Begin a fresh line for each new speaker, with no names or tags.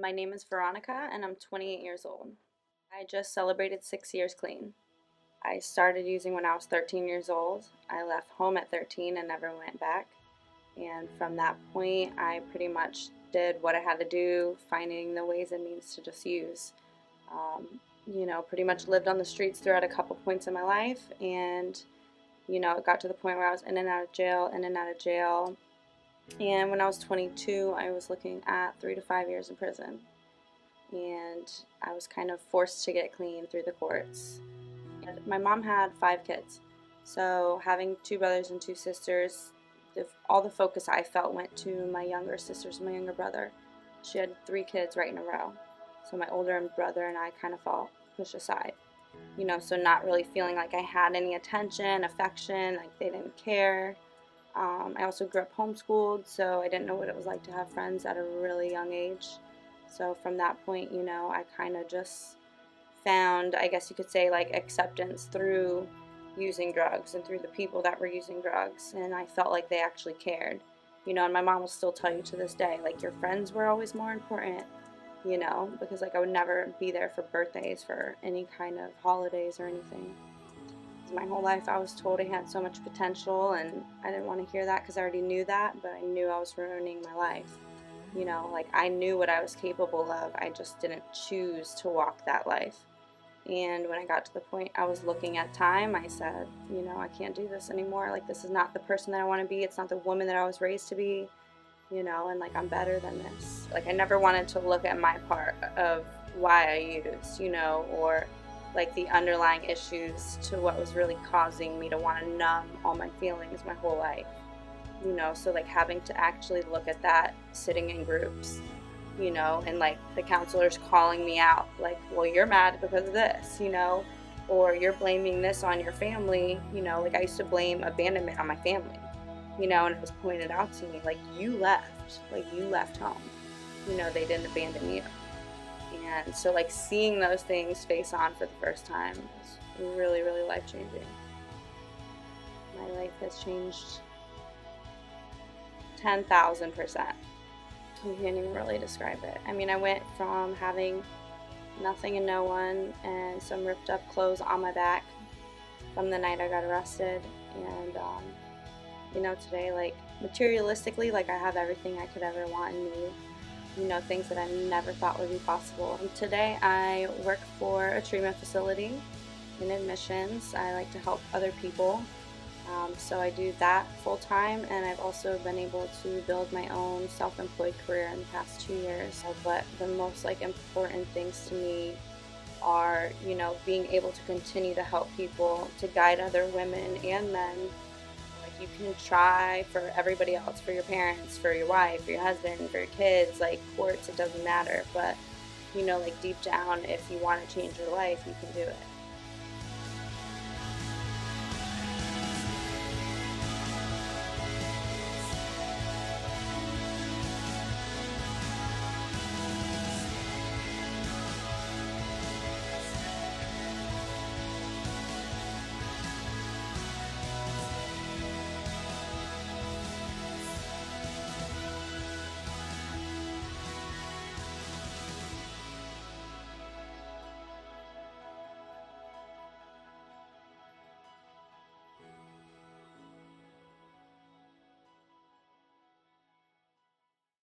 My name is Veronica and I'm 28 years old. I just celebrated 6 years clean. I started using when I was 13 years old. I left home at 13 and never went back. And from that point, I pretty much did what I had to do, finding the ways and means to just use. Pretty much lived on the streets throughout a couple points in my life. And, it got to the point where I was in and out of jail, in and out of jail. And when I was 22, I was looking at 3 to 5 years in prison. And I was kind of forced to get clean through the courts. And my mom had 5 kids. So having 2 brothers and 2 sisters, all the focus I felt went to my younger sisters and my younger brother. She had 3 kids right in a row. So my older brother and I kind of felt pushed aside. So not really feeling like I had any attention, affection, like they didn't care. I also grew up homeschooled, so I didn't know what it was like to have friends at a really young age. So from that point, I kind of just found, I guess you could say, like acceptance through using drugs and through the people that were using drugs. And I felt like they actually cared. And my mom will still tell you to this day, like your friends were always more important, because like I would never be there for birthdays, for any kind of holidays or anything. My whole life I was told I had so much potential, and I didn't want to hear that because I already knew that, but I knew I was ruining my life. Like I knew what I was capable of, I just didn't choose to walk that life. And when I got to the point I was looking at time, I said, I can't do this anymore. Like this is not the person that I want to be. It's not the woman that I was raised to be, and like I'm better than this. Like I never wanted to look at my part of why I used, or like the underlying issues to what was really causing me to want to numb all my feelings my whole life. So like having to actually look at that sitting in groups, and like the counselors calling me out, like, well, you're mad because of this, or you're blaming this on your family, like I used to blame abandonment on my family, and it was pointed out to me, like you left home, they didn't abandon you. And so like seeing those things face on for the first time was really, really life-changing. My life has changed 10,000%. You can't even really describe it. I mean, I went from having nothing and no one and some ripped up clothes on my back from the night I got arrested. And, today, like, materialistically, like, I have everything I could ever want and need. Things that I never thought would be possible. And today I work for a treatment facility in admissions. I like to help other people. So I do that full time, and I've also been able to build my own self-employed career in the past 2 years. But the most important things to me are, being able to continue to help people, to guide other women and men. Like you can try for everybody else, for your parents, for your wife, for your husband, for your kids, like courts, it doesn't matter. But, like deep down, if you want to change your life, you can do it.